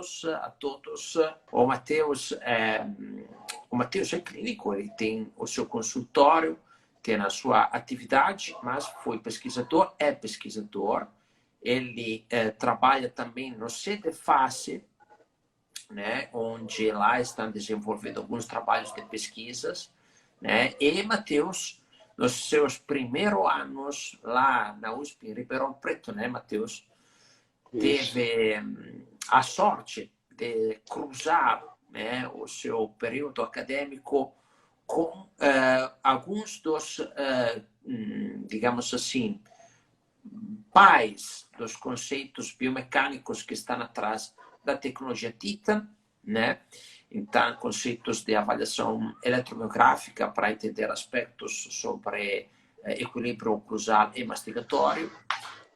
Matheus, a todos. O Matheus é clínico, ele tem o seu consultório, tem a sua atividade, mas foi pesquisador, é pesquisador. Ele trabalha também no CDFACE, né, onde lá estão desenvolvendo alguns trabalhos de pesquisas, né? E Matheus, nos seus primeiros anos lá na USP, em Ribeirão Preto, né, Matheus, teve a sorte de cruzar, né, o seu período acadêmico com alguns dos, digamos assim, pais dos conceitos biomecânicos que estão atrás da tecnologia Titan, né? Então, conceitos de avaliação eletromiográfica para entender aspectos sobre equilíbrio oclusal e mastigatório.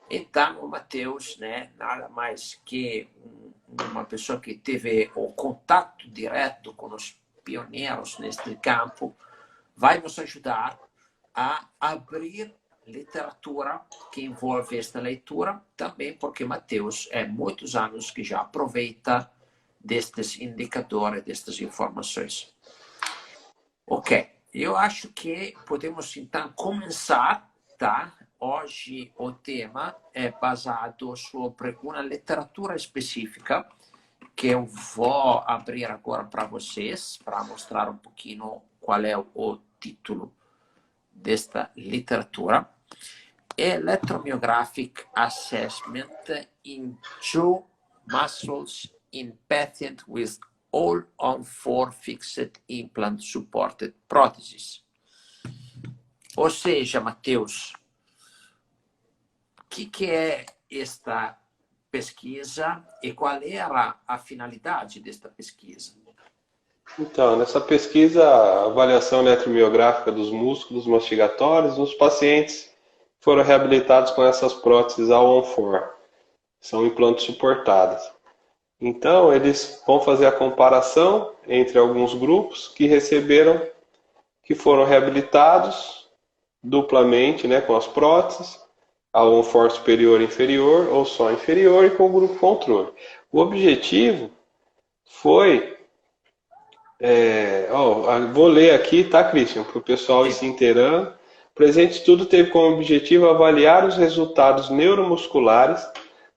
Então, o Matheus, né, nada mais que uma pessoa que teve o contato direto com os pioneiros neste campo, vai nos ajudar a abrir literatura que envolve esta leitura, também porque Matheus é muitos anos que já aproveita destes indicadores, destas informações. Ok, eu acho que podemos então começar, tá? Hoje o tema é baseado sobre uma literatura específica que eu vou abrir agora para vocês, para mostrar um pouquinho qual é o título desta literatura. Electromyographic Assessment in Jaw Muscles in Patients with All-on-4 Fixed Implant Supported Próteses. Ou seja, Matheus, o que é esta pesquisa e qual era a finalidade desta pesquisa? Então, nessa pesquisa, a avaliação eletromiográfica dos músculos mastigatórios nos pacientes que foram reabilitados com essas próteses All-on-4, são implantes suportados. Então, eles vão fazer a comparação entre alguns grupos que foram reabilitados duplamente, né, com as próteses, All-on-4 superior e inferior, ou só inferior, e com o grupo controle. O objetivo foi... vou ler aqui, tá, Christian, para o pessoal ir se inteirando. O presente estudo teve como objetivo avaliar os resultados neuromusculares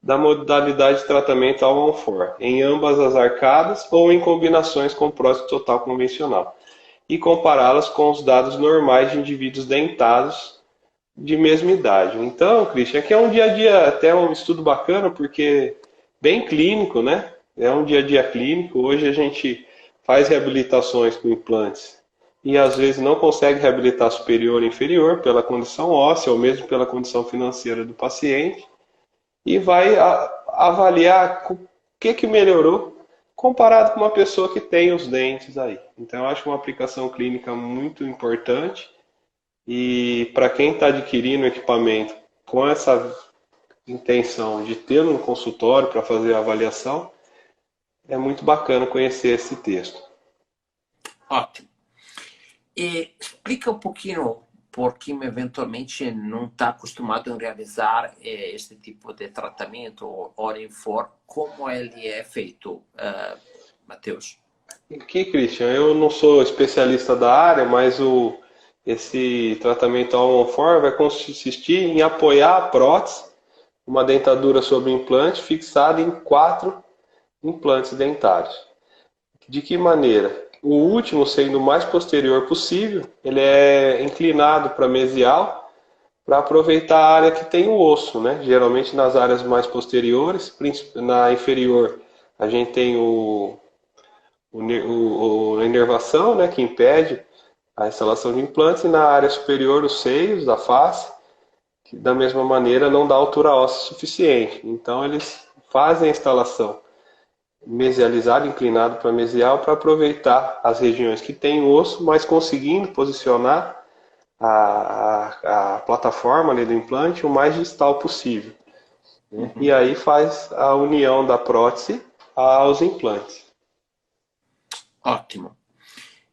da modalidade de tratamento All-on-4 em ambas as arcadas ou em combinações com prótese total convencional e compará-las com os dados normais de indivíduos dentados de mesma idade. Então, Christian, aqui é um dia a dia, até um estudo bacana, porque bem clínico, né? É um dia a dia clínico. Hoje a gente faz reabilitações com implantes e às vezes não consegue reabilitar superior e inferior pela condição óssea ou mesmo pela condição financeira do paciente e vai avaliar o que melhorou comparado com uma pessoa que tem os dentes aí. Então eu acho uma aplicação clínica muito importante e para quem está adquirindo equipamento com essa intenção de ter um consultório para fazer a avaliação, é muito bacana conhecer esse texto. Ótimo. E explica um pouquinho por quem eventualmente não está acostumado a realizar este tipo de tratamento, All-on-4, como ele é feito, Matheus? Aqui, Christian, eu não sou especialista da área, mas esse tratamento All-on-4 vai consistir em apoiar a prótese, uma dentadura sobre implante, fixada em 4 implantes dentários. De que maneira? O último, sendo o mais posterior possível, ele é inclinado para mesial para aproveitar a área que tem o osso, né? Geralmente nas áreas mais posteriores, na inferior a gente tem a inervação, né, que impede a instalação de implantes, e na área superior os seios da face, que da mesma maneira não dá altura óssea suficiente. Então eles fazem a instalação mesializado, inclinado para mesial, para aproveitar as regiões que tem osso, mas conseguindo posicionar a plataforma ali do implante o mais distal possível. Né? E aí faz a união da prótese aos implantes. Ótimo.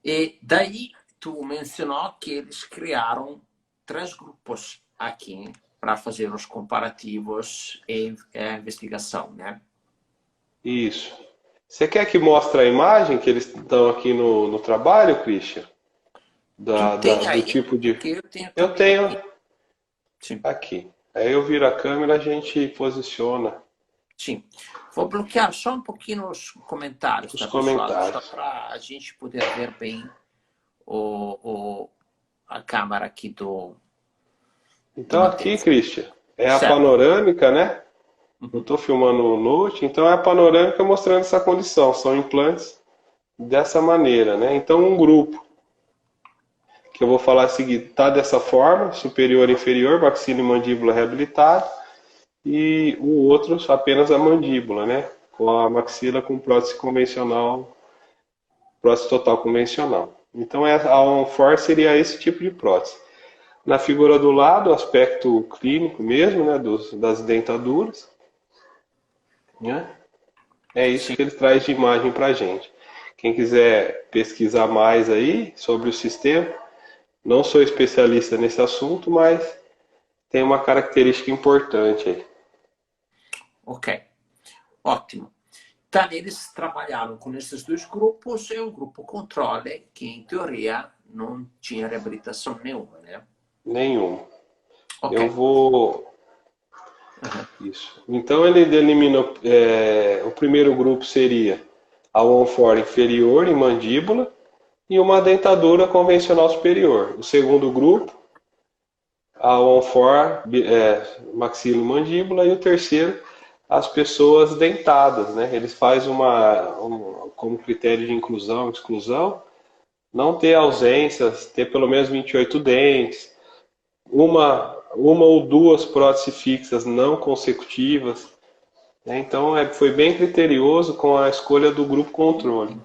E daí tu mencionou que eles criaram 3 grupos aqui para fazer os comparativos e a investigação, né? Isso. Você quer que mostre a imagem que eles estão aqui no trabalho, Christian? Tu tem Do aí? tipo de... Porque eu tenho Eu também tenho aqui. Sim, aqui. Aí eu viro a câmera, a gente posiciona sim. Vou bloquear só um pouquinho os comentários, os tá, pessoal? Só comentários. para a gente poder ver bem o, a câmera aqui do Então aqui, Matheus. Christian, é a Certo. panorâmica, né? Eu Uhum. estou filmando no Note, então é a panorâmica mostrando essa condição. São implantes dessa maneira, né? Então um grupo que eu vou falar a seguir está dessa forma, superior e inferior, maxila e mandíbula reabilitada, e o outro apenas a mandíbula, né? Com a maxila com prótese convencional, prótese total convencional. Então a OnFor seria esse tipo de prótese. Na figura do lado, o aspecto clínico mesmo, né, das dentaduras, né? É isso Sim. que ele traz de imagem para a gente. Quem quiser pesquisar mais aí sobre o sistema, não sou especialista nesse assunto, mas tem uma característica importante aí. Ok. Ótimo. Então, eles trabalharam com esses dois grupos e o grupo controle, que em teoria não tinha reabilitação nenhuma, né? Nenhum. Ok. Eu vou. Uhum. Isso. Então ele delimina. O primeiro grupo seria a onfora inferior em mandíbula e uma dentadura convencional superior. O segundo grupo, a onfor, maxilo-mandíbula, e o terceiro, as pessoas dentadas, né? Eles fazem como critério de inclusão, exclusão, não ter ausências, ter pelo menos 28 dentes, uma ou duas próteses fixas não consecutivas, né? Então foi bem criterioso com a escolha do grupo controle,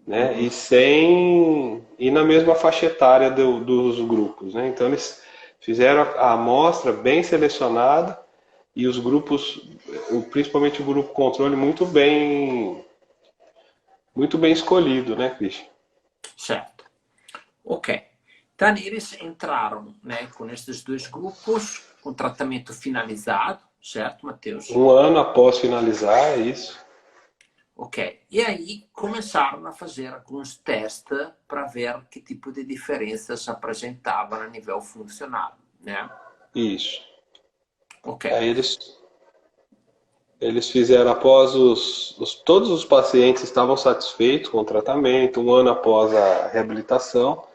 né? Uhum. E na mesma faixa etária dos grupos, né? Então eles fizeram a amostra bem selecionada e os grupos, principalmente o grupo controle, muito bem escolhido, né, Christian? Certo. Ok. Então, eles entraram, né, com esses dois grupos, com tratamento finalizado, certo, Matheus? Um ano após finalizar, é isso. Ok. E aí começaram a fazer alguns testes para ver que tipo de diferença se apresentava a nível funcional, né? Isso. Ok. Aí eles fizeram após todos os pacientes estavam satisfeitos com o tratamento, um ano após a reabilitação,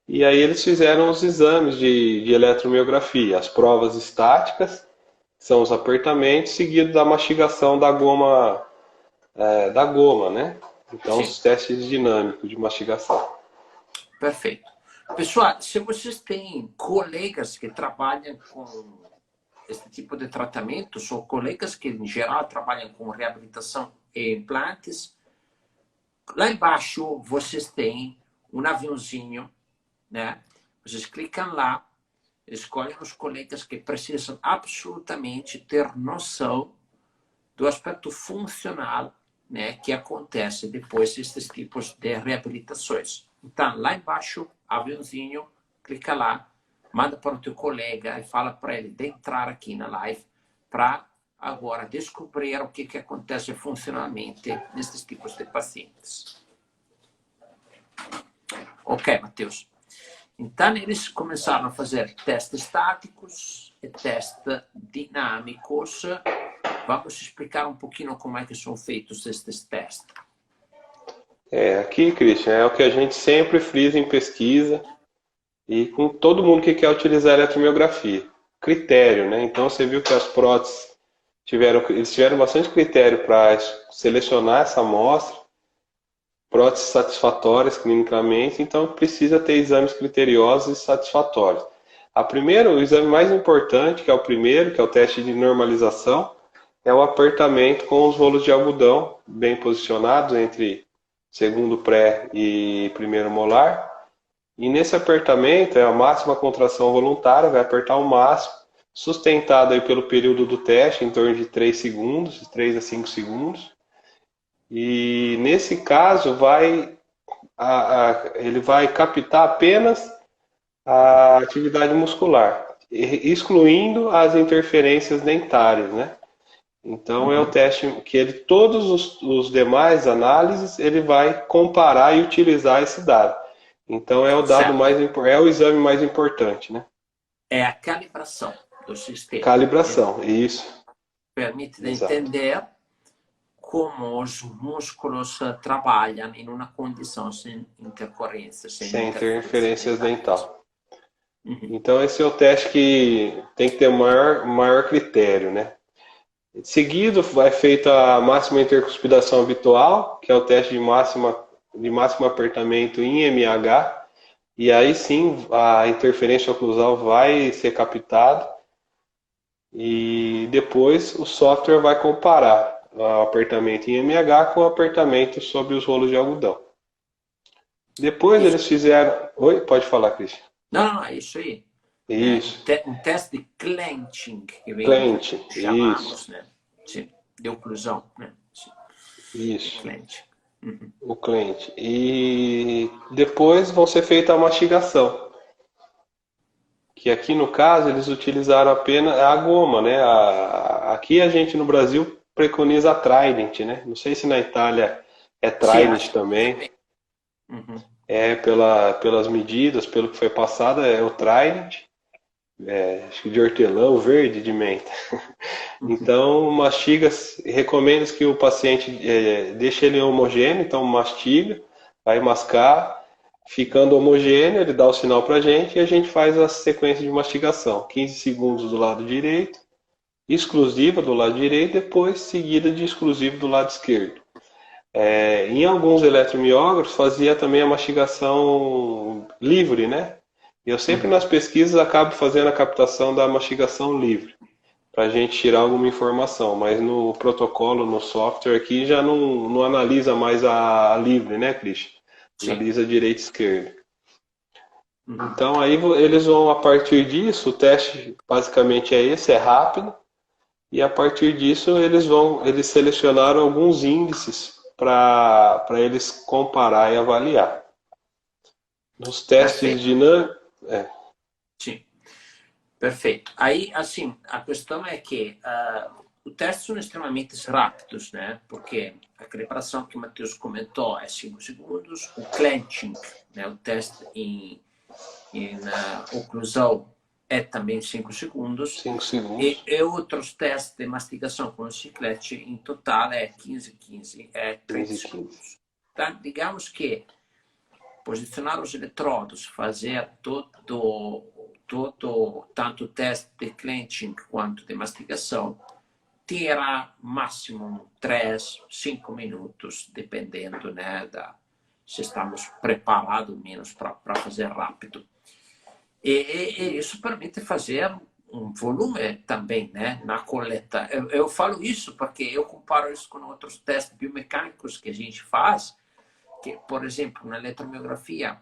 e aí eles fizeram os exames de eletromiografia, as provas estáticas, que são os apertamentos, seguido da mastigação da goma, né? Então, Sim. os testes dinâmicos de mastigação. Perfeito. Pessoal, se vocês têm colegas que trabalham com esse tipo de tratamento, ou colegas que, em geral, trabalham com reabilitação e implantes, lá embaixo vocês têm um aviãozinho, né? Vocês clicam lá, escolhem os colegas que precisam absolutamente ter noção do aspecto funcional, né, que acontece depois desses tipos de reabilitações. Então, lá embaixo, aviãozinho, clica lá, manda para o teu colega e fala para ele de entrar aqui na live para agora descobrir o que acontece funcionalmente nesses tipos de pacientes. Ok, Matheus. Então, eles começaram a fazer testes estáticos e testes dinâmicos. Vamos explicar um pouquinho como é que são feitos estes testes. Aqui, Christian, é o que a gente sempre frisa em pesquisa e com todo mundo que quer utilizar a eletromiografia. Critério, né? Então você viu que as próteses eles tiveram bastante critério para selecionar essa amostra, próteses satisfatórias clinicamente, então precisa ter exames criteriosos e satisfatórios. O exame mais importante, que é o primeiro, que é o teste de normalização, é o apertamento com os rolos de algodão bem posicionados entre segundo pré e primeiro molar. E nesse apertamento é a máxima contração voluntária, vai apertar o máximo, sustentado aí pelo período do teste, em torno de 3 segundos, de 3 a 5 segundos. E nesse caso ele vai captar apenas a atividade muscular, excluindo as interferências dentárias, né? Então é o teste que ele, todos os demais análises, ele vai comparar e utilizar esse dado. Então é o dado Certo. mais é o exame mais importante, né? É a calibração do sistema. Ele Calibração, isso, permite de exato. entender como os músculos trabalham em uma condição sem intercorrência, sem Sem interferência interferências dental. dental. Uhum. Então esse é o teste que tem que ter maior critério, né? Seguido, vai feita a máxima intercuspidação habitual, que é o teste de máximo apertamento em mH, e aí sim a interferência oclusal vai ser captada, e depois o software vai comparar o apertamento em mH com o apertamento sobre os rolos de algodão. Depois Isso. eles fizeram. Oi, pode falar, Cristian. Não, não, é isso aí. Né? Isso, Um teste de clenching, que vem, clench, isso, chamamos, né? Sim, de oclusão, né? Sim, de isso. clenching. Uhum. O cliente. E depois vão ser feita a mastigação, que aqui no caso eles utilizaram apenas a goma, né? Aqui a gente no Brasil preconiza a Trident, né? Não sei se na Itália é Sim, Trident acho que também. também. Uhum. É pelas medidas, pelo que foi passado, é o Trident, acho que de hortelã, verde de menta. Uhum. Então, mastiga, recomenda que o paciente deixe ele homogêneo, então mastiga, vai mascar, ficando homogêneo, ele dá o sinal para a gente e a gente faz a sequência de mastigação. 15 segundos do lado direito, exclusiva do lado direito, depois seguida de exclusivo do lado esquerdo. Em alguns eletromiógrafos fazia também a mastigação livre, né? E eu sempre Uhum. nas pesquisas acabo fazendo a captação da mastigação livre para a gente tirar alguma informação, mas no protocolo, no software aqui já não analisa mais a livre, né, Christian? Sim. Analisa direita e esquerda. Uhum. Então aí eles vão, a partir disso, o teste basicamente é esse, é rápido, e a partir disso eles selecionaram alguns índices para eles comparar e avaliar. Nos testes Perfeito. dinâmicos, Sim. Perfeito. Aí, assim, a questão é que os testes são extremamente rápidos, né? Porque a calibração que o Matheus comentou é 5 segundos, o clenching, né? O teste em oclusão é também 5 segundos, 5 segundos, e outros testes de mastigação com o chiclete em total é 15, é 30 15 e 15. segundos. Então, digamos que posicionar os eletrodos, fazer tanto o teste de clenching quanto de mastigação, terá máximo 3, 5 minutos, dependendo, né, se estamos preparados menos para fazer rápido. E isso permite fazer um volume também, né, na coleta. Eu falo isso porque eu comparo isso com outros testes biomecânicos que a gente faz, que, por exemplo, na eletromiografia,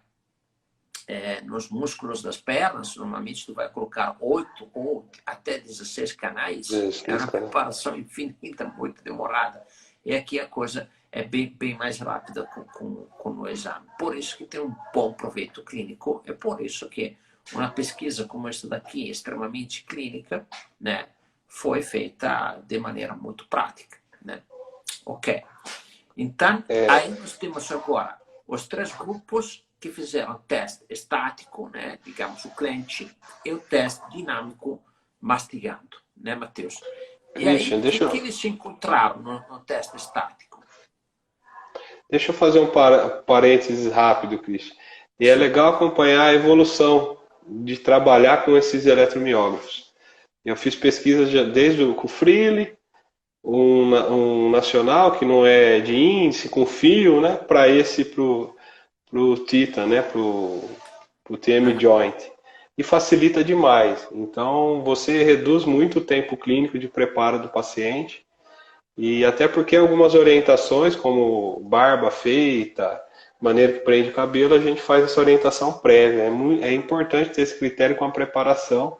nos músculos das pernas, normalmente tu vai colocar 8 ou até 16 canais. É 16, uma cara. preparação infinita, muito demorada. E aqui a coisa é bem mais rápida com o exame. Por isso que tem um bom proveito clínico. É por isso que uma pesquisa como esta daqui, extremamente clínica, né, foi feita de maneira muito prática. Né? Ok. Então, aí nós temos agora os 3 grupos que fizeram o teste estático, né, digamos o clench, e o teste dinâmico mastigando, né, Matheus? E aí, Christian, o que eles encontraram no teste estático? deixa eu fazer um parênteses rápido, Christian. E é Sim. legal acompanhar a evolução de trabalhar com esses eletromiógrafos. Eu fiz pesquisas desde o Freely, um nacional que não é de índice, com fio, né, para pro Titan, né, pro TM Uhum. Joint. E facilita demais. Então, você reduz muito o tempo clínico de preparo do paciente. E até porque algumas orientações, como barba feita, maneira que prende o cabelo, a gente faz essa orientação prévia. É importante ter esse critério com a preparação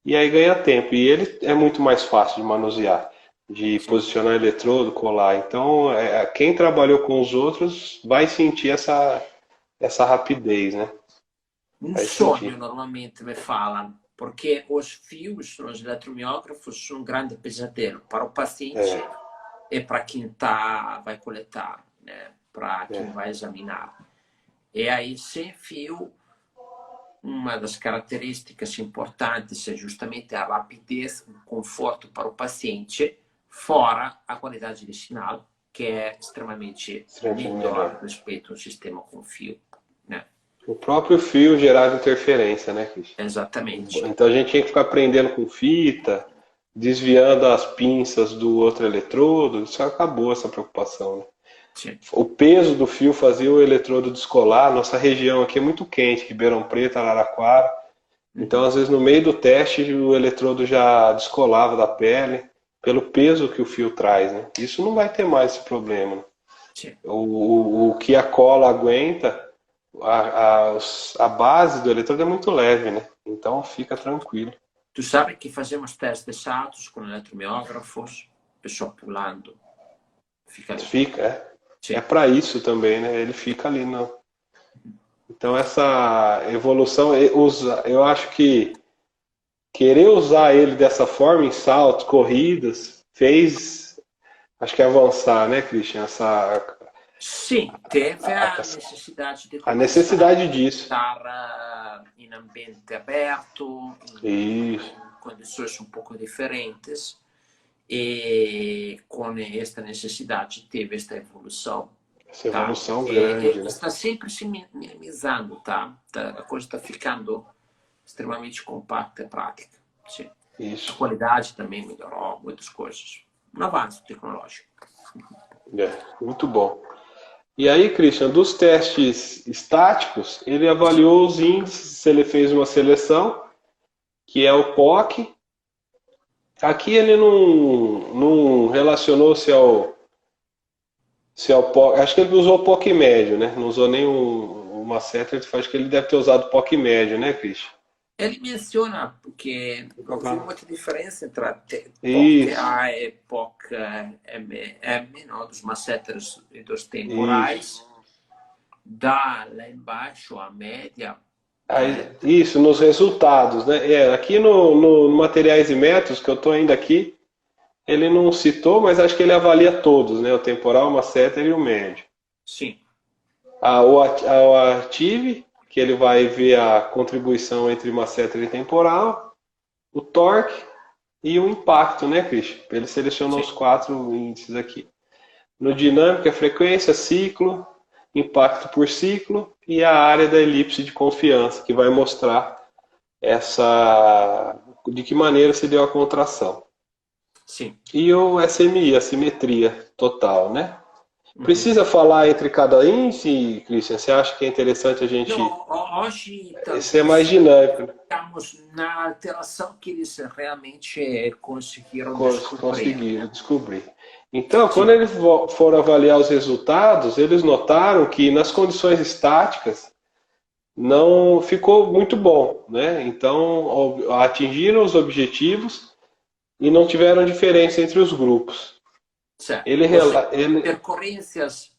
e aí ganha tempo. E ele é muito mais fácil de manusear, de Sim. posicionar eletrodo, colar. Então, quem trabalhou com os outros vai sentir essa rapidez, né? Um Vai sonho, sentir. normalmente, me falam. porque os fios nos eletromiógrafos são um grande pesadelo para o paciente e para quem vai coletar, né? Para quem vai examinar. E aí, sem fio, uma das características importantes é justamente a rapidez, o conforto para o paciente, fora a qualidade de sinal, que é extremamente melhor respeito ao sistema com fio, né? O próprio fio gerava interferência, né, Cristian? Exatamente. Então a gente tinha que ficar prendendo com fita, desviando as pinças do outro eletrodo. Isso acabou, essa preocupação, né? Sim. O peso do fio fazia o eletrodo descolar. Nossa região aqui é muito quente, Ribeirão Preto, Araraquara. Então, às vezes, no meio do teste, o eletrodo já descolava da pele, pelo peso que o fio traz, né? Isso não vai ter mais esse problema, né? Sim. O que a cola aguenta, a base do eletrodo é muito leve, né? Então, fica tranquilo. Tu sabe que fazemos testes altos com eletromiógrafos, pessoa pulando. Fica ali. Fica, é para isso também, né? Ele fica ali, não. Então essa evolução, eu acho que querer usar ele dessa forma em saltos, corridas, fez, acho que avançar, né, Christian? Sim, teve a necessidade de a necessidade disso. Estar em ambiente aberto, em condições um pouco diferentes. E com esta necessidade teve esta evolução. Essa evolução grande, né? Está sempre se minimizando, tá? A coisa está ficando extremamente compacta e prática. Sim. Isso. A qualidade também melhorou, muitas coisas. Um avanço tecnológico. Muito bom. E aí, Christian, dos testes estáticos, ele avaliou os índices, ele fez uma seleção, que é o POC. Aqui ele não relacionou-se ao POC. Acho que ele usou o POC médio, né? Não usou nem uma seta. Acho que ele deve ter usado o POC médio, né, Christian? Ele menciona porque não tem muita diferença entre POC A e POC M, não, dos masseters e dos temporais. Dá lá embaixo a média. Isso, nos resultados, né? Aqui no Materiais e Métodos, que eu estou ainda aqui, ele não citou, mas acho que ele avalia todos, né? O temporal, o masseter e o médio. Sim. O Active, que ele vai ver a contribuição entre masseter e temporal, o torque e o impacto, né, Christian? Ele selecionou os 4 índices aqui. No dinâmico, a frequência, ciclo, impacto por ciclo e a área da elipse de confiança, que vai mostrar de que maneira se deu a contração. Sim. E o SMI, a simetria total, né? Precisa falar entre cada índice, Christian? Você acha que é interessante a gente... Não, hoje... Esse é mais dinâmico, né? Estamos na alteração que eles realmente conseguiram descobrir. Então, quando eles foram avaliar os resultados, eles notaram que nas condições estáticas não ficou muito bom, né? Então, atingiram os objetivos e não tiveram diferença entre os grupos. Certo. Intercorrências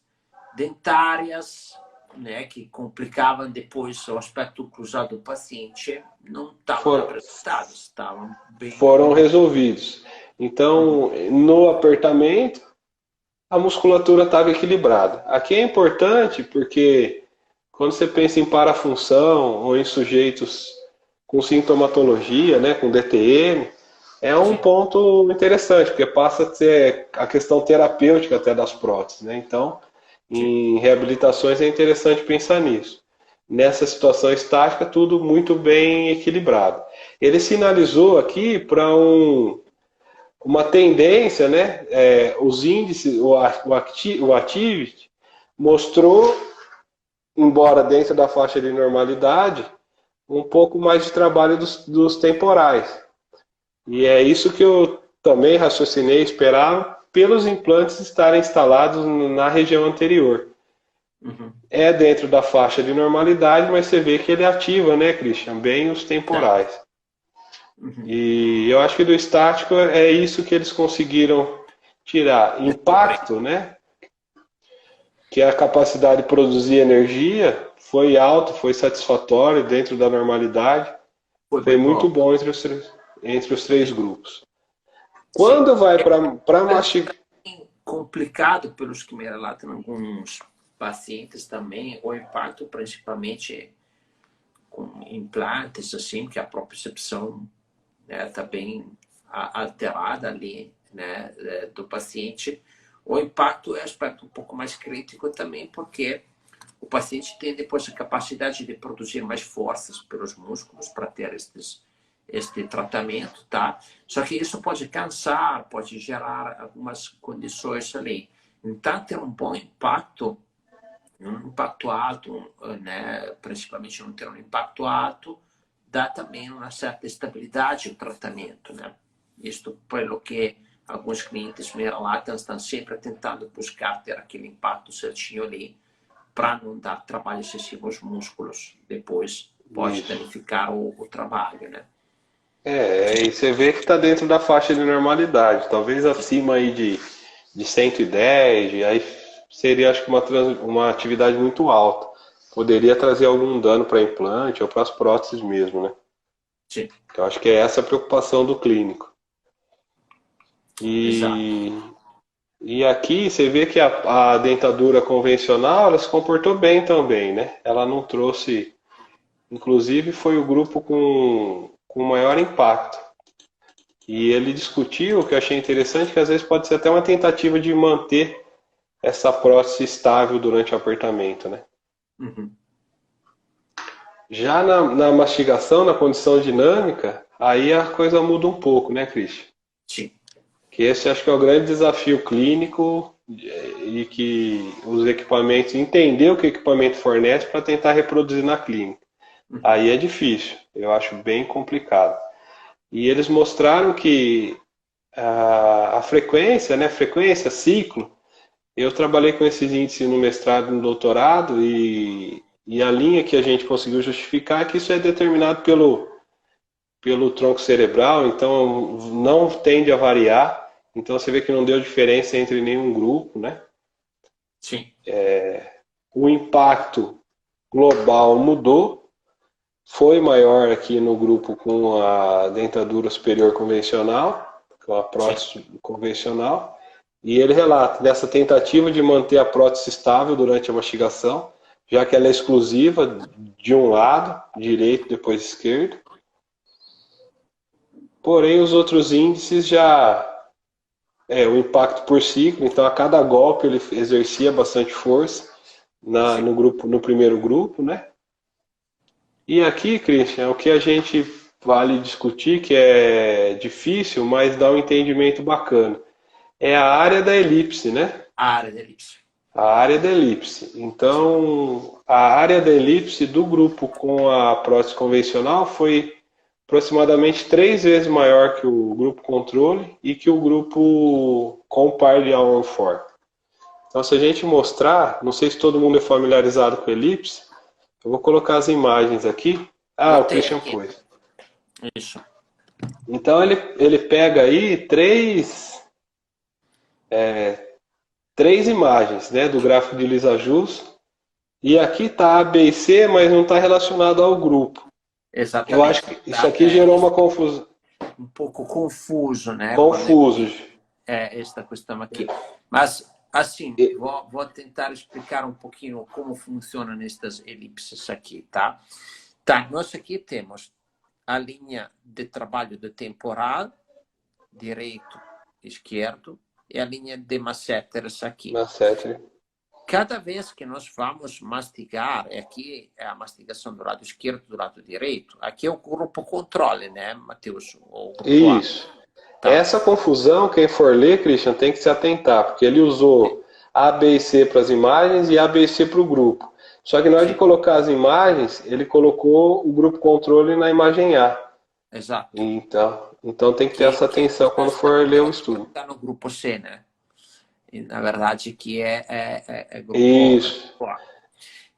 dentárias, né, que complicavam depois o aspecto cruzado do paciente, não estavam representados, estavam bem... Foram resolvidos. Então, no apertamento, a musculatura estava equilibrada. Aqui é importante porque quando você pensa em parafunção ou em sujeitos com sintomatologia, né, com DTM, é um ponto interessante, porque passa a ser a questão terapêutica até das próteses, né? Então, em reabilitações é interessante pensar nisso. Nessa situação estática, tudo muito bem equilibrado. Ele sinalizou aqui para uma tendência, né? Os índices, o Activity mostrou, embora dentro da faixa de normalidade, um pouco mais de trabalho dos temporais. E é isso que eu também raciocinei, esperava, pelos implantes estarem instalados na região anterior. É dentro da faixa de normalidade, mas você vê que ele ativa, né, Christian, bem os temporais. E eu acho que do estático é isso que eles conseguiram tirar. Impacto, né, que é a capacidade de produzir energia, foi alto, foi satisfatório dentro da normalidade. foi muito bom entre os três grupos. Quando vai para mastigar... Complicado pelos que me relatam alguns pacientes também, o impacto principalmente com implantes, assim, que a propriocepção está bem alterada ali, né, do paciente. O impacto é um aspecto um pouco mais crítico também, porque o paciente tem depois a capacidade de produzir mais forças pelos músculos para ter este tratamento, tá? Só que isso pode cansar, pode gerar algumas condições ali. Então, ter um bom impacto, um impacto alto, né? Principalmente não ter um impacto alto, dá também uma certa estabilidade no tratamento, né? Isto pelo que alguns clientes me relatam, estão sempre tentando buscar ter aquele impacto certinho ali, para não dar trabalho excessivo aos músculos. Depois pode danificar o trabalho, né? E você vê que está dentro da faixa de normalidade, talvez acima aí de 110, aí seria, acho que, uma atividade muito alta. Poderia trazer algum dano para implante ou para as próteses mesmo, né? Sim. Eu acho que é essa a preocupação do clínico. Exato. E aqui você vê que a dentadura convencional, ela se comportou bem também, né? Ela não trouxe... Inclusive foi o grupo com maior impacto. E ele discutiu, o que eu achei interessante, que às vezes pode ser até uma tentativa de manter essa prótese estável durante o apertamento, né? Uhum. Já na mastigação, na condição dinâmica, aí a coisa muda um pouco, né, Christian? Sim. Que esse acho que é o grande desafio clínico e que os equipamentos, entender o que o equipamento fornece para tentar reproduzir na clínica. Aí é difícil, eu acho bem complicado. E eles mostraram que a frequência, né, frequência, ciclo, eu trabalhei com esses índices no mestrado e no doutorado e a linha que a gente conseguiu justificar é que isso é determinado pelo tronco cerebral, então não tende a variar. Então você vê que não deu diferença entre nenhum grupo, né? Sim. O impacto global mudou, foi maior aqui no grupo com a dentadura superior convencional, com a prótese convencional, e ele relata dessa tentativa de manter a prótese estável durante a mastigação, já que ela é exclusiva de um lado, direito, depois esquerdo. Porém, os outros índices já o impacto por ciclo, então a cada golpe ele exercia bastante força no primeiro grupo, né? E aqui, Christian, o que a gente vale discutir, que é difícil, mas dá um entendimento bacana, é a área da elipse, né? A área da elipse. A área da elipse. Então, a área da elipse do grupo com a prótese convencional foi aproximadamente 3 vezes maior que o grupo controle e que o grupo com o par de All-on-4. Então, se a gente mostrar, não sei se todo mundo é familiarizado com elipse, eu vou colocar as imagens aqui. O Christian pôs. Isso. Então, ele pega aí três imagens, né, do gráfico de Lissajous, e aqui está A, B e C, mas não está relacionado ao grupo. Exatamente. Eu acho que isso aqui gerou uma confusão. Um pouco confuso, né? Confuso. Esta questão aqui. Mas, assim, vou tentar explicar um pouquinho como funcionam estas elipses aqui, tá? Tá, nós aqui temos a linha de trabalho do temporal, direito, esquerdo, e a linha de masseteres aqui. Masseter. Cada vez que nós vamos mastigar, aqui é a mastigação do lado esquerdo, do lado direito, aqui é o grupo controle, né, Matheus? Isso. Tá. Essa confusão, quem for ler, Christian, tem que se atentar, porque ele usou A, B e C para as imagens e A, B e C para o grupo. Só que na hora de colocar as imagens, ele colocou o grupo controle na imagem A. Exato. Então tem que ter essa atenção quando for ler o estudo. Está no grupo C, né? E, na verdade, que é grupo Isso. A.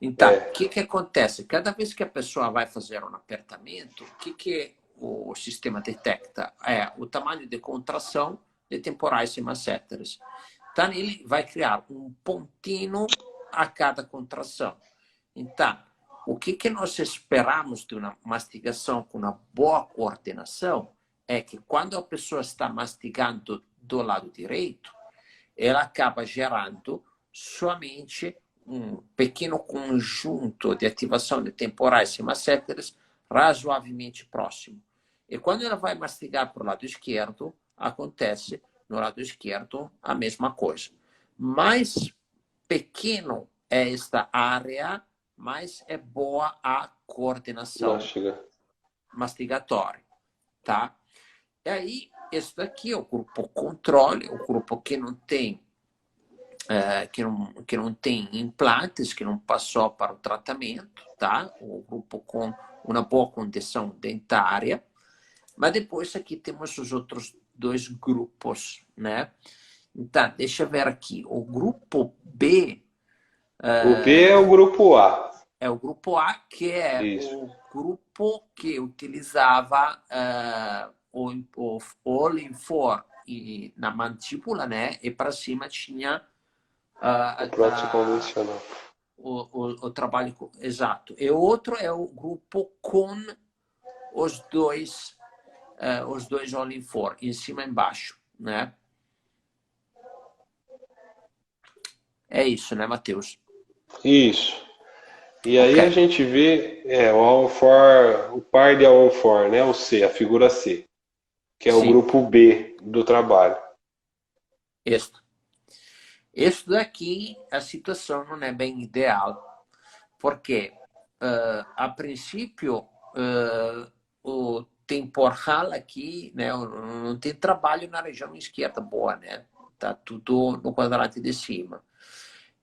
Então, o que acontece? Cada vez que a pessoa vai fazer um apertamento, o que o sistema detecta? É o tamanho de contração de temporais e masseteres. Então, ele vai criar um pontinho a cada contração. Então, o que nós esperamos de uma mastigação com uma boa coordenação é que quando a pessoa está mastigando do lado direito, ela acaba gerando somente um pequeno conjunto de ativação de temporais semacéteres razoavelmente próximo. E quando ela vai mastigar para o lado esquerdo, acontece no lado esquerdo a mesma coisa. Mais pequeno é esta área, mais é boa a coordenação mastigatória, tá? E aí, esse daqui é o grupo controle, o grupo que não tem que não tem implantes, que não passou para o tratamento, tá? O grupo com uma boa condição dentária. Mas depois aqui temos os outros dois grupos, né? Então, deixa eu ver aqui. O grupo B... O B é o grupo A. É o grupo A, que é Isso. o grupo que utilizava o All-in-4 na mandíbula, né? E para cima tinha O prótese convencional. o trabalho exato. E outro é o grupo com os dois All-in-4, em cima e embaixo, né? É isso, né, Matheus? Isso. E aí a gente vê o par de All-on-4, né? O C, a figura C, que é o grupo B do trabalho. Isso. Isso daqui, a situação não é bem ideal, porque, a princípio, o temporal aqui, né, não tem trabalho na região esquerda boa, né? Tá tudo no quadrante de cima.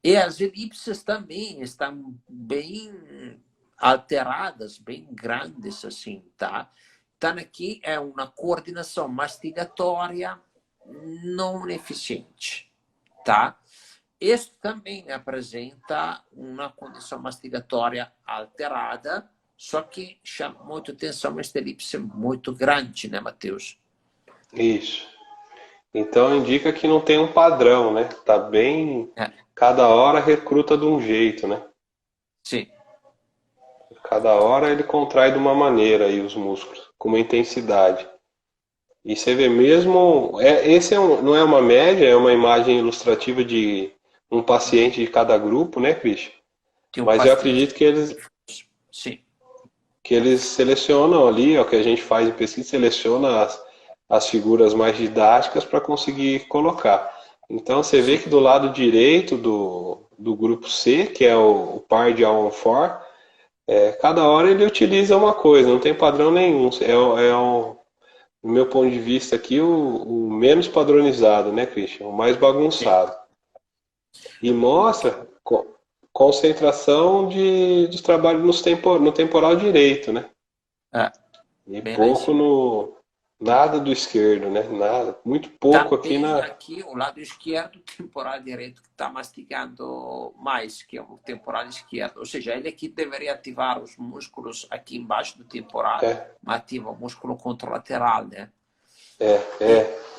E as elipses também estão bem alteradas, bem grandes, assim, tá? Então, aqui é uma coordenação mastigatória não eficiente, tá? Isso também apresenta uma condição mastigatória alterada, só que chama muito atenção esta elipse muito grande, né, Matheus? Isso. Então indica que não tem um padrão, né? Tá bem... Cada hora recruta de um jeito, né? Sim. Cada hora ele contrai de uma maneira aí os músculos, com uma intensidade. E você vê mesmo... não é uma média, é uma imagem ilustrativa de um paciente de cada grupo, né, Christian? Mas eu acredito que eles... Sim. Que eles selecionam ali, é o que a gente faz em pesquisa, seleciona as figuras mais didáticas para conseguir colocar. Então você vê que do lado direito do grupo C, que é o par de All-on-4, cada hora ele utiliza uma coisa, não tem padrão nenhum. Do meu ponto de vista aqui, o menos padronizado, né, Christian? O mais bagunçado. E mostra concentração de trabalho no temporal direito, né? E pouco nada do esquerdo, né? Nada, muito pouco também aqui o lado esquerdo, o temporal direito que está mastigando mais que o temporal esquerdo. Ou seja, ele aqui deveria ativar os músculos aqui embaixo do temporal, mas ativa o músculo contralateral, né?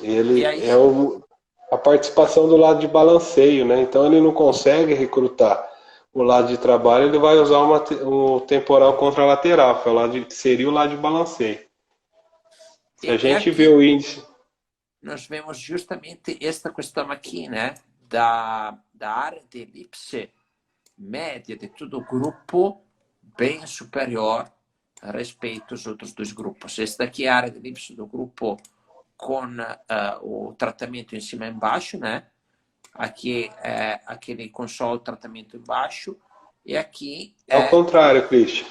Ele é a participação do lado de balanceio, né? Então ele não consegue recrutar o lado de trabalho, ele vai usar o temporal contralateral, que seria o lado de balanceio. Se a gente vê o índice... Nós vemos justamente esta questão aqui, né? Da área de elipse média de todo o grupo bem superior a respeito aos outros dois grupos. Esta aqui é a área de elipse do grupo com o tratamento em cima e embaixo, né? Aqui é aquele com só o tratamento embaixo. E aqui Ao contrário, Christian.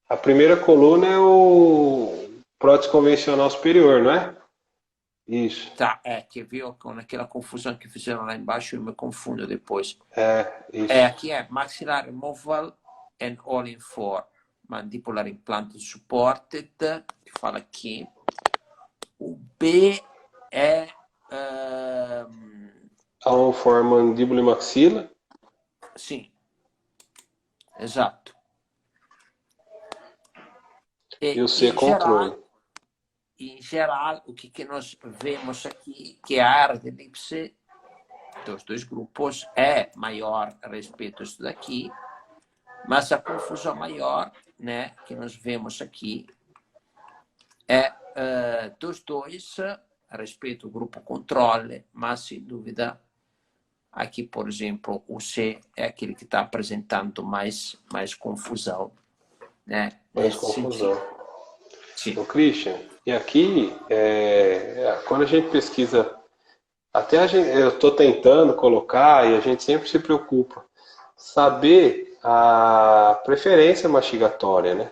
A primeira coluna é o prótese convencional superior, não é? Isso. Tá, que viu com aquela confusão que fizeram lá embaixo, eu me confundo depois. Isso. Aqui é maxillar removal and all-in-4. Mandibular implant supported, que fala aqui. O B é... All-on-4 mandíbula e maxila. Sim, exato. E o C controle. Em geral, o que nós vemos aqui, que a área de elipse dos dois grupos é maior a respeito disso daqui, Mas a confusão maior, né, que nós vemos aqui é dos dois a respeito do grupo controle, mas sem dúvida aqui, por exemplo, o C é aquele que está apresentando mais confusão, né? Mais Nesse confusão. sentido. Sim. Ô, Christian, e aqui, quando a gente pesquisa, eu estou tentando colocar e a gente sempre se preocupa, saber a preferência mastigatória, né?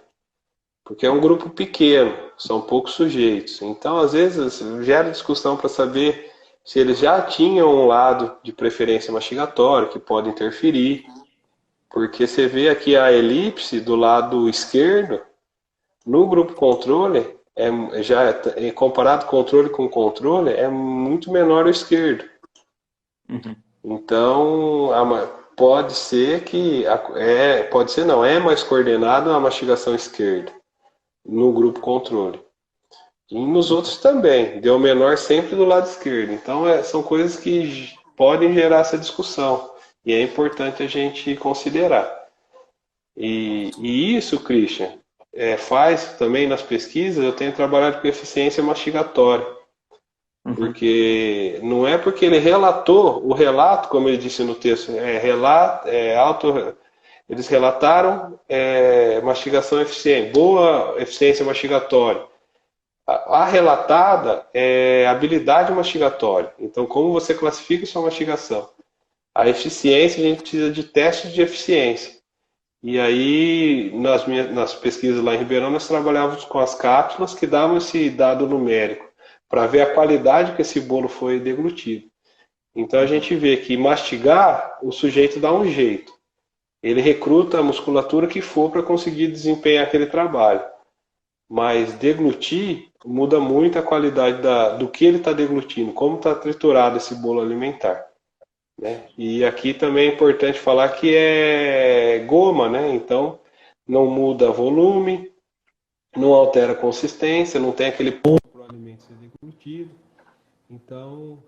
Porque é um grupo pequeno, são poucos sujeitos. Então, às vezes, gera discussão para saber se eles já tinham um lado de preferência mastigatória que pode interferir. Porque você vê aqui a elipse do lado esquerdo, no grupo controle, comparado controle com controle, é muito menor o esquerdo. Uhum. Então, pode ser que, pode ser não, é mais coordenado a mastigação esquerda no grupo controle. E nos outros também, deu menor sempre do lado esquerdo. Então, são coisas que podem gerar essa discussão. E é importante a gente considerar. E isso, Christian, faz também nas pesquisas, eu tenho trabalhado com eficiência mastigatória. Porque não é porque ele relatou, o relato, como ele disse no texto, eles relataram mastigação eficiente, boa eficiência mastigatória. A relatada é habilidade mastigatória. Então, como você classifica sua mastigação? A eficiência, a gente precisa de testes de eficiência. E aí, nas pesquisas lá em Ribeirão, nós trabalhávamos com as cápsulas que davam esse dado numérico para ver a qualidade que esse bolo foi deglutido. Então, a gente vê que mastigar, o sujeito dá um jeito. Ele recruta a musculatura que for para conseguir desempenhar aquele trabalho. Mas deglutir muda muito a qualidade do que ele está deglutindo, como está triturado esse bolo alimentar. Né? E aqui também é importante falar que é goma, né? Então não muda volume, não altera a consistência, não tem aquele ponto para o alimento ser deglutido. Então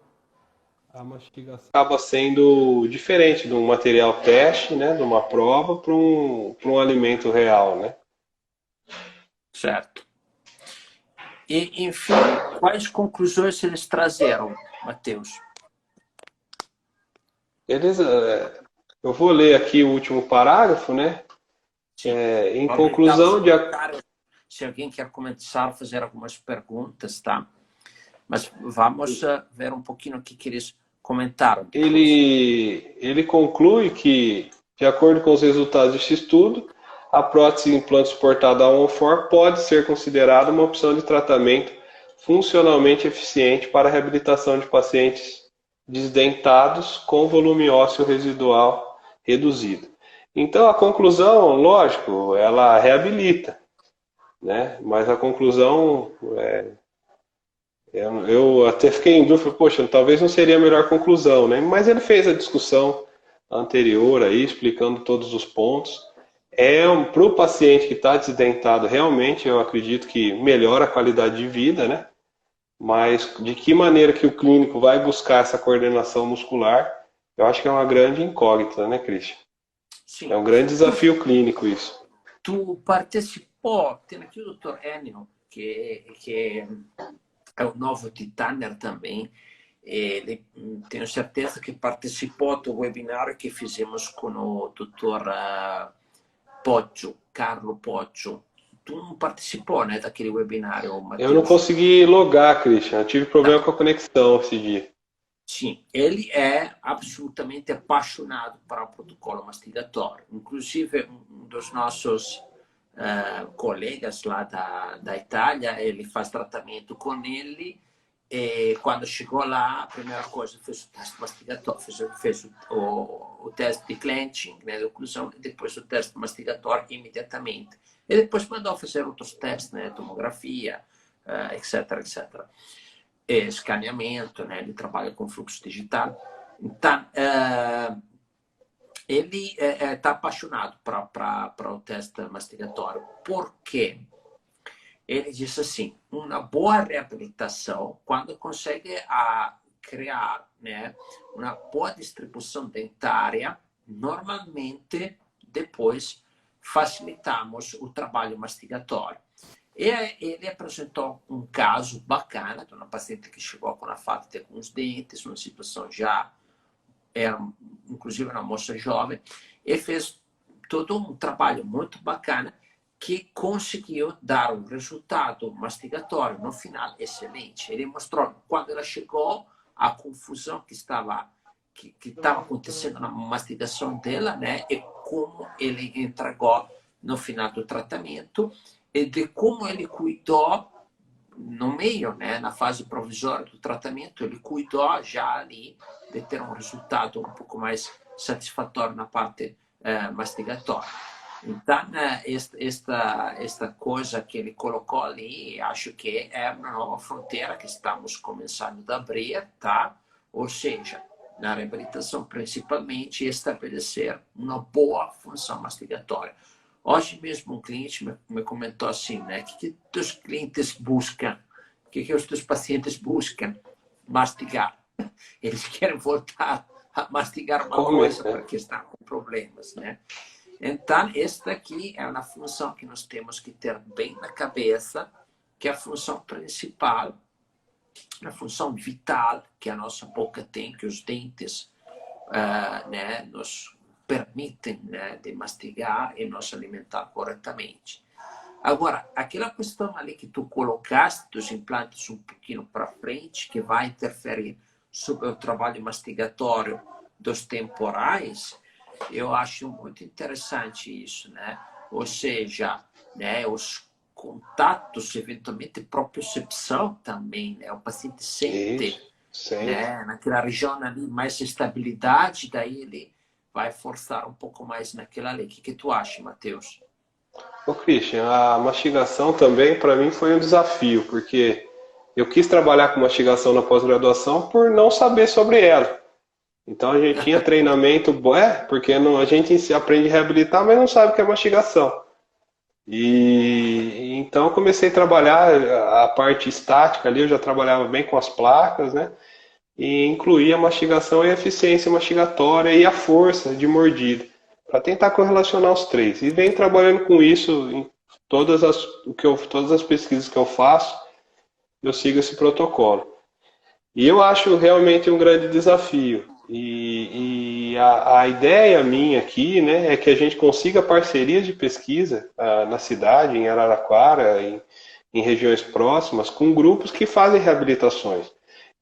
a mastigação acaba sendo diferente de um material teste, né? De uma prova para um alimento real, né? Certo. E, enfim, quais conclusões eles trazeram, Matheus? Eu vou ler aqui o último parágrafo, né? Em conclusão, se alguém quer começar a fazer algumas perguntas, tá? Mas vamos ver um pouquinho o que eles comentaram. Ele conclui que, de acordo com os resultados deste estudo, a prótese implante suportada a OnFor pode ser considerada uma opção de tratamento funcionalmente eficiente para a reabilitação de pacientes desdentados com volume ósseo residual reduzido. Então, a conclusão, lógico, ela reabilita, né? Mas a conclusão, eu até fiquei em dúvida, poxa, talvez não seria a melhor conclusão, né? Mas ele fez a discussão anterior aí, explicando todos os pontos. Para o paciente que está desdentado, realmente, eu acredito que melhora a qualidade de vida, né? Mas de que maneira que o clínico vai buscar essa coordenação muscular, eu acho que é uma grande incógnita, né, Christian? Sim. É um grande desafio clínico isso. Tu participou, tem aqui o Dr. Enio, que é o novo Titaner também. Ele, tenho certeza que participou do webinar que fizemos com o Dr. Poggio, Carlo Poggio. Tu não participou, né, daquele webinário, Matheus? Eu não consegui logar, Christian. Eu tive problema com a conexão esse dia. Sim, ele é absolutamente apaixonado para o protocolo mastigatório. Inclusive, um dos nossos colegas lá da Itália, ele faz tratamento com ele. E quando chegou lá, a primeira coisa, fez o teste mastigatório, fez o teste de clenching, né, de oclusão, e depois o teste mastigatório imediatamente. E depois mandou fazer outros testes, né, tomografia, etc, etc. E escaneamento, né, ele trabalha com fluxo digital. Então, ele está apaixonado para o teste mastigatório. Por quê? Ele diz assim, uma boa reabilitação, quando consegue criar, né, uma boa distribuição dentária, normalmente depois facilitamos o trabalho mastigatório. E ele apresentou um caso bacana de uma paciente que chegou com a falta com os dentes, uma situação já, era inclusive uma moça jovem, e fez todo um trabalho muito bacana que conseguiu dar um resultado mastigatório no final excelente. Ele mostrou quando ela chegou a confusão que estava acontecendo na mastigação dela, né, e como ele entregou no final do tratamento e de como ele cuidou no meio, né, na fase provisória do tratamento, ele cuidou já ali de ter um resultado um pouco mais satisfatório na parte mastigatória. Então, esta coisa que ele colocou ali, acho que é uma nova fronteira que estamos começando a abrir, tá? Ou seja, na reabilitação, principalmente, estabelecer uma boa função mastigatória. Hoje mesmo um cliente me comentou assim, né? O que os clientes buscam? O que os teus pacientes buscam? Mastigar. Eles querem voltar a mastigar uma coisa porque estão com problemas, né? Então, esta aqui é uma função que nós temos que ter bem na cabeça, que é a função principal, a função vital que a nossa boca tem, que os dentes né, nos permitem, né, de mastigar e nos alimentar corretamente. Agora, aquela questão ali que tu colocaste dos implantes um pouquinho para frente, que vai interferir sobre o trabalho mastigatório dos temporais, eu acho muito interessante isso, né? Ou seja, né, os contatos, eventualmente propriocepção também, né? O paciente sente, né, naquela região ali mais estabilidade, daí ele vai forçar um pouco mais naquela ali. O que tu acha, Matheus? Ô, Christian, a mastigação também para mim foi um desafio, porque eu quis trabalhar com mastigação na pós-graduação por não saber sobre ela. Então a gente tinha treinamento, porque a gente aprende a reabilitar, mas não sabe o que é mastigação. E então eu comecei a trabalhar a parte estática ali, eu já trabalhava bem com as placas, né? E incluía a mastigação e a eficiência mastigatória e a força de mordida, para tentar correlacionar os três. E venho trabalhando com isso em todas as pesquisas que eu faço, eu sigo esse protocolo. E eu acho realmente um grande desafio. E a ideia minha aqui, né, é que a gente consiga parcerias de pesquisa na cidade, em Araraquara, em regiões próximas, com grupos que fazem reabilitações.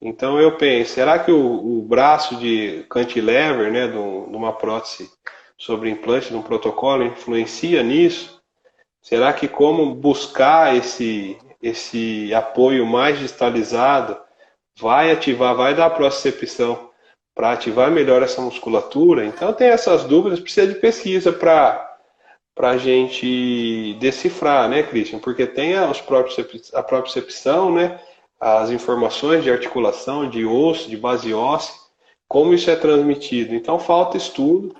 Então eu penso, será que o braço de cantilever, né, de uma prótese sobre implante, de um protocolo, influencia nisso? Será que como buscar esse apoio mais distalizado vai dar propriocepção para ativar melhor essa musculatura? Então tem essas dúvidas, precisa de pesquisa para a gente decifrar, né, Christian? Porque tem a propriocepção, né, as informações de articulação, de osso, de base óssea, como isso é transmitido. Então falta estudo,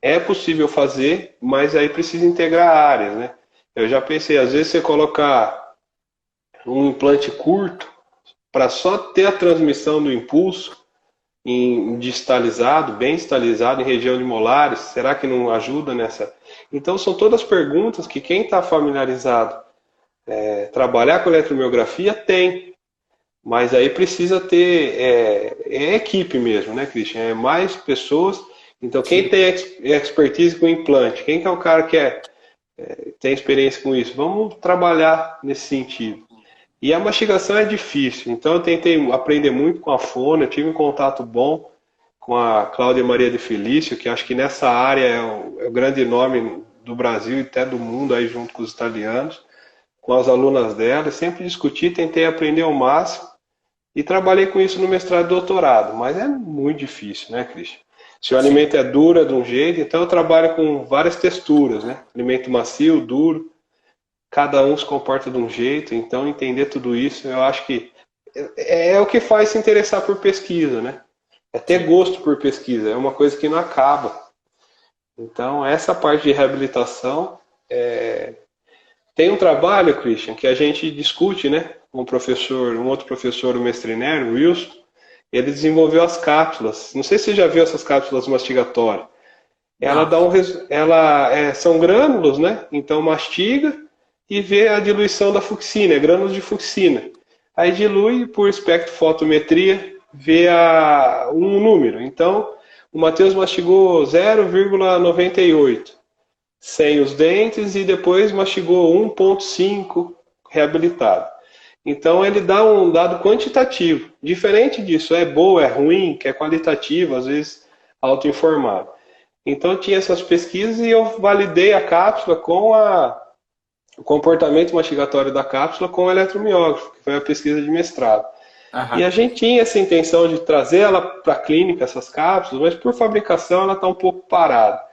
é possível fazer, mas aí precisa integrar áreas, né? Eu já pensei, às vezes você colocar um implante curto para só ter a transmissão do impulso distalizado, bem distalizado, em região de molares, será que não ajuda nessa? Então são todas perguntas que quem está familiarizado trabalhar com eletromiografia tem, mas aí precisa ter equipe mesmo, né, Christian? É mais pessoas. Então quem tem expertise com implante, quem que é o cara que tem experiência com isso? Vamos trabalhar nesse sentido. E a mastigação é difícil, então eu tentei aprender muito com a fono, eu tive um contato bom com a Cláudia Maria de Felício, que acho que nessa área é o grande nome do Brasil e até do mundo, aí junto com os italianos, com as alunas dela, sempre discuti, tentei aprender ao máximo e trabalhei com isso no mestrado e doutorado, mas é muito difícil, né, Christian? Se o alimento é duro, é de um jeito, então eu trabalho com várias texturas, né? Alimento macio, duro, cada um se comporta de um jeito, então entender tudo isso, eu acho que é o que faz se interessar por pesquisa, né? É ter gosto por pesquisa, é uma coisa que não acaba. Então, essa parte de reabilitação, tem um trabalho, Christian, que a gente discute, né? Um outro professor, o Mestriner, o Wilson, ele desenvolveu as cápsulas. Não sei se você já viu essas cápsulas mastigatórias. Ela Não. dá são grânulos, né? Então mastiga e vê a diluição da fucsina, grânulos de fucsina. Aí dilui por espectrofotometria, vê um número. Então, o Matheus mastigou 0,98 sem os dentes e depois mastigou 1,5 reabilitado. Então ele dá um dado quantitativo. Diferente disso, é boa, é ruim, que é qualitativo, às vezes autoinformado. Então tinha essas pesquisas e eu validei a cápsula com o comportamento mastigatório da cápsula com o eletromiógrafo, que foi a pesquisa de mestrado. E Aham. a gente tinha essa intenção de trazer ela para a clínica, essas cápsulas, mas por fabricação ela está um pouco parada.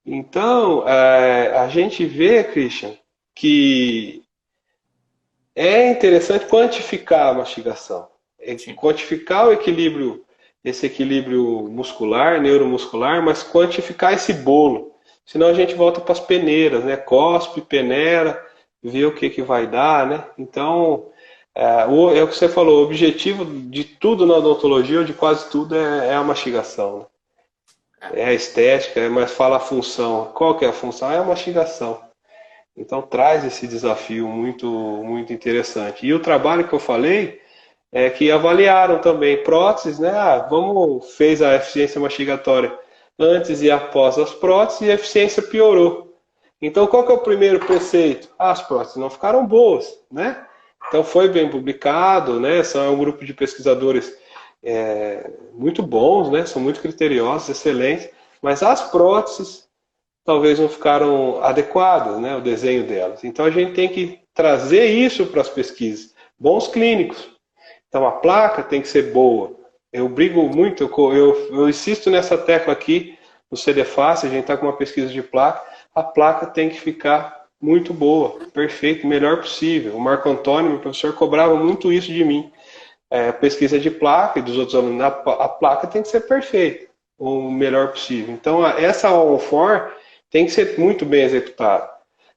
Então, a gente vê, Christian, que é interessante quantificar a mastigação, Sim. quantificar o equilíbrio, esse equilíbrio muscular, neuromuscular, mas quantificar esse bolo. Senão a gente volta para as peneiras, né? Cospe, peneira, vê o que que vai dar, né? Então, é o que você falou, o objetivo de tudo na odontologia, ou de quase tudo, é a mastigação, né? É. É a estética, mas fala a função. Qual que é a função? É a mastigação. Então traz esse desafio muito, muito interessante. E o trabalho que eu falei é que avaliaram também próteses, né? Fez a eficiência mastigatória antes e após as próteses e a eficiência piorou. Então qual que é o primeiro preceito? As próteses não ficaram boas, né? Então foi bem publicado, né? São um grupo de pesquisadores muito bons, né? São muito criteriosos, excelentes, mas as próteses talvez não ficaram adequadas, né, o desenho delas. Então a gente tem que trazer isso para as pesquisas. Bons clínicos. Então a placa tem que ser boa. Eu brigo muito, eu insisto nessa tecla aqui no CDFAS, a gente está com uma pesquisa de placa, a placa tem que ficar muito boa, perfeito, melhor possível. O Marco Antônio, meu professor, cobrava muito isso de mim. Pesquisa de placa e dos outros alunos, a placa tem que ser perfeita, o melhor possível. Então essa on-for tem que ser muito bem executada.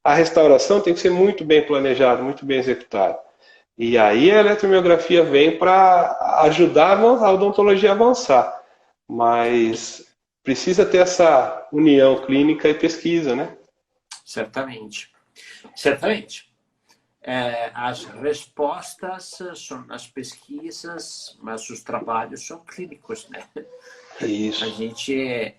A restauração tem que ser muito bem planejada, muito bem executada. E aí a eletromiografia vem para ajudar a odontologia a avançar. Mas precisa ter essa união clínica e pesquisa, né? Certamente. Certamente. As respostas são as pesquisas, mas os trabalhos são clínicos, né? A Isso. gente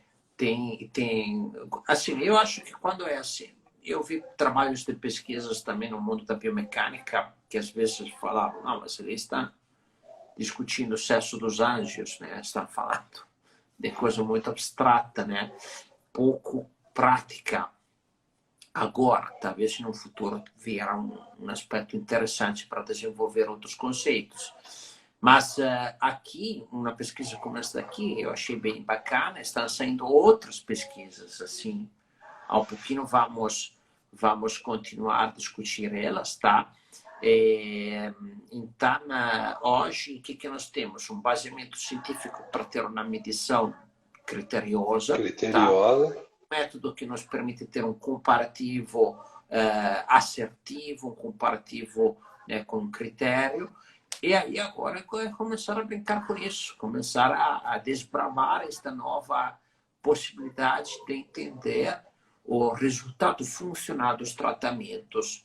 assim, eu acho que quando é assim, eu vi trabalhos de pesquisas também no mundo da biomecânica, que às vezes falavam, não, mas eles estão discutindo o sexo dos anjos, né? Estão falando de coisa muito abstrata, né? Pouco prática. Agora, talvez no futuro virá um aspecto interessante para desenvolver outros conceitos. Mas aqui, uma pesquisa como essa daqui, eu achei bem bacana. Estão saindo outras pesquisas, assim. Ao pouquinho vamos continuar a discutir elas, tá? Então, hoje, o que nós temos? Um baseamento científico para ter uma medição criteriosa, tá? Criteriosa. Método que nos permite ter um comparativo assertivo, um comparativo, né, com critério. E aí agora é começar a brincar com isso, começar a desbravar esta nova possibilidade de entender o resultado funcional dos tratamentos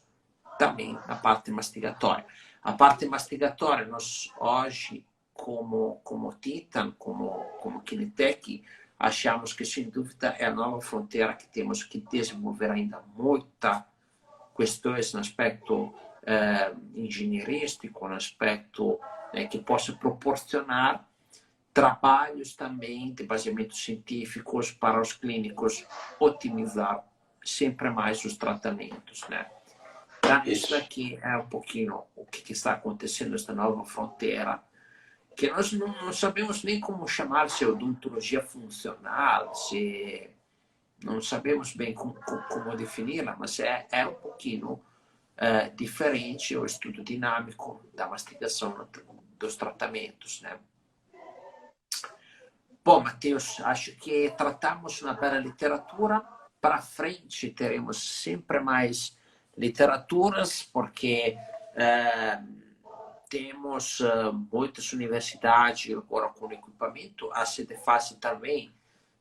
também na parte mastigatória. A parte mastigatória, nós hoje, como Titan, como Kinetec, achamos que, sem dúvida, é a nova fronteira que temos que desenvolver ainda muita questões no aspecto engenheirístico, no aspecto que possa proporcionar trabalhos também de baseamentos científicos para os clínicos otimizar sempre mais os tratamentos, né? Então, isso aqui é um pouquinho o que está acontecendo nesta nova fronteira, que nós não sabemos nem como chamar, se é odontologia funcional, se não sabemos bem como defini-la, mas é um pouquinho diferente o estudo dinâmico da mastigação dos tratamentos, né? Bom, Matheus, acho que tratamos na bela literatura. Para frente teremos sempre mais literaturas, porque temos muitas universidades agora com equipamento. A CDFAS também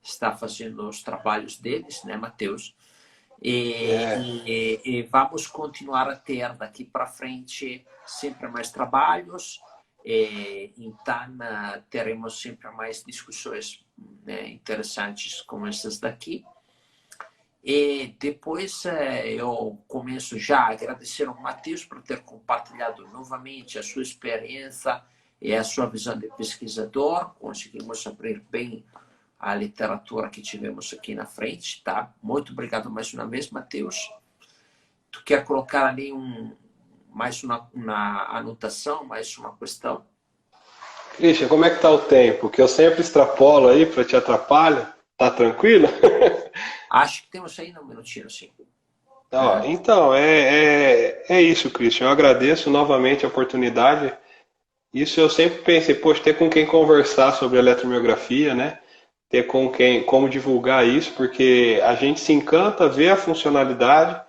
está fazendo os trabalhos deles, né, Matheus? É. E vamos continuar a ter daqui para frente sempre mais trabalhos, então teremos sempre mais discussões, né, interessantes como essas daqui. E depois eu começo já a agradecer ao Matheus por ter compartilhado novamente a sua experiência e a sua visão de pesquisador. Conseguimos abrir bem a literatura que tivemos aqui na frente, tá? Muito obrigado mais uma vez, Matheus. Tu quer colocar ali mais uma anotação, mais uma questão? Christian, como é que tá o tempo? Que eu sempre extrapolo aí para te atrapalhar. Tá tranquilo? Acho que temos aí um minutinho, sim. Ó, então, é isso, Christian. Eu agradeço novamente a oportunidade. Isso eu sempre pensei, poxa, ter com quem conversar sobre eletromiografia, né? Ter com quem, como divulgar isso, porque a gente se encanta, vê a funcionalidade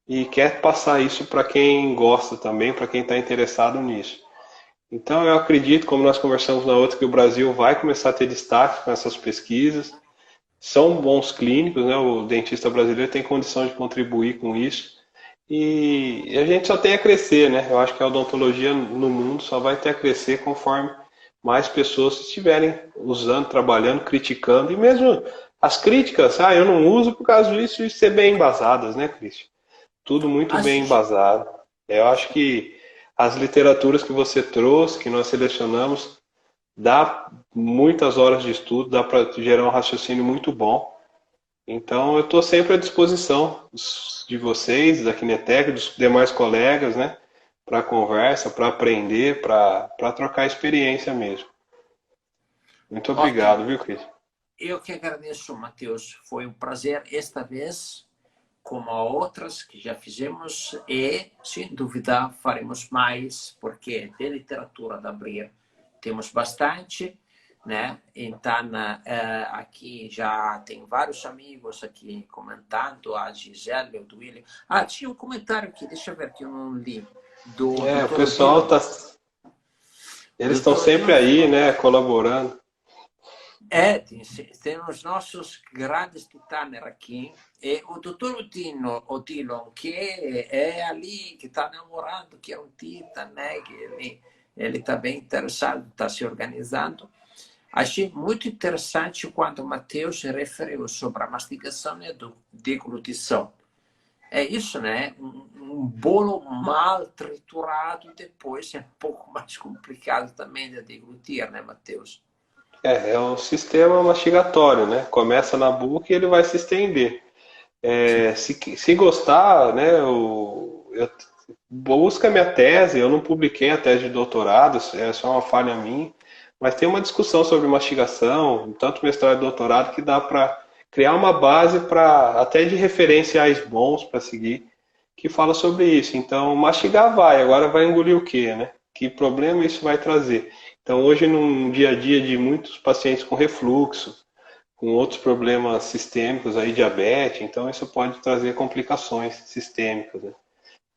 e quer passar isso para quem gosta também, para quem está interessado nisso. Então eu acredito, como nós conversamos na outra, que o Brasil vai começar a ter destaque com essas pesquisas. São bons clínicos, né? O dentista brasileiro tem condição de contribuir com isso. E a gente só tem a crescer, né? Eu acho que a odontologia no mundo só vai ter a crescer conforme mais pessoas estiverem usando, trabalhando, criticando. E mesmo as críticas, eu não uso por causa disso, e ser bem embasadas, né, Cristian? Tudo muito bem Acho, embasado. Eu acho que as literaturas que você trouxe, que nós selecionamos, dá muitas horas de estudo, dá para gerar um raciocínio muito bom. Então, eu estou sempre à disposição de vocês, da Kinetec, dos demais colegas, né? Para conversa, para aprender, para trocar experiência mesmo. Muito ótimo. obrigado, viu, Cris? Eu que agradeço, Matheus. Foi um prazer esta vez, como a outras que já fizemos, e, sem dúvida, faremos mais, porque de literatura de abrir temos bastante, né? Então, aqui já tem vários amigos aqui comentando, a Gisele, o Duílio. Ah, tinha um comentário aqui, deixa eu ver que eu não li, do O Dr. pessoal Odilo. tá. Eles estão Dr. sempre Odilo aí, falou, né, colaborando. tem os nossos grandes titanes aqui, e o doutor Odilo, que é ali, que está namorando, que é um titã, né? Que ele está bem interessado, está se organizando. Achei muito interessante quando o Matheus referiu sobre a mastigação e a deglutição. É isso, né? Um bolo mal triturado depois é um pouco mais complicado também de deglutir, né, Matheus? É um sistema mastigatório, né? Começa na boca e ele vai se estender. Sim. Se gostar, né, busca minha tese, eu não publiquei a tese de doutorado, é só uma falha minha, mas tem uma discussão sobre mastigação, tanto mestrado e doutorado, que dá para criar uma base para até de referenciais bons para seguir, que fala sobre isso. Então, mastigar vai, agora vai engolir o quê, né? Que problema isso vai trazer? Então, hoje, num dia a dia de muitos pacientes com refluxo, com outros problemas sistêmicos, aí, diabetes, então isso pode trazer complicações sistêmicas, né?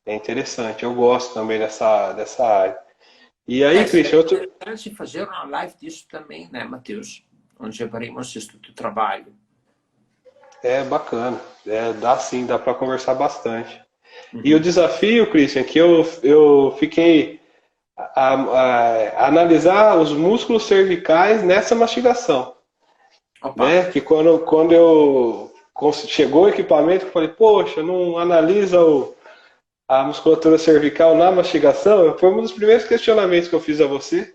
É interessante, eu gosto também dessa área. E aí, Seria Christian, interessante fazer uma live disso também, né, Matheus? Onde abrimos isso do trabalho. é bacana, dá sim, dá para conversar bastante. E o Uhum. desafio, Christian, que eu fiquei a analisar os músculos cervicais nessa mastigação, Opa, né? Que quando chegou o equipamento, eu falei, poxa, não analisa a musculatura cervical na mastigação? Foi um dos primeiros questionamentos que eu fiz a você.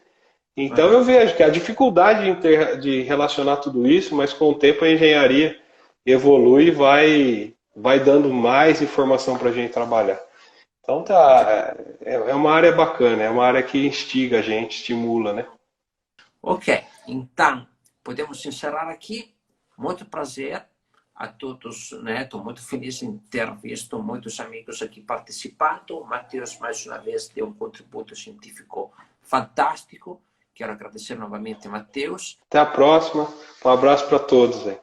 Então uhum. eu vejo que a dificuldade de relacionar tudo isso, mas com o tempo a engenharia evolui e vai dando mais informação para a gente trabalhar. Então é uma área bacana, é uma área que instiga a gente, estimula, né? Ok, então podemos encerrar aqui. Muito prazer a todos, né? Estou muito feliz em ter visto muitos amigos aqui participando. O Matheus, mais uma vez, deu um contributo científico fantástico. Quero agradecer novamente, Matheus. Até a próxima. Um abraço para todos, velho.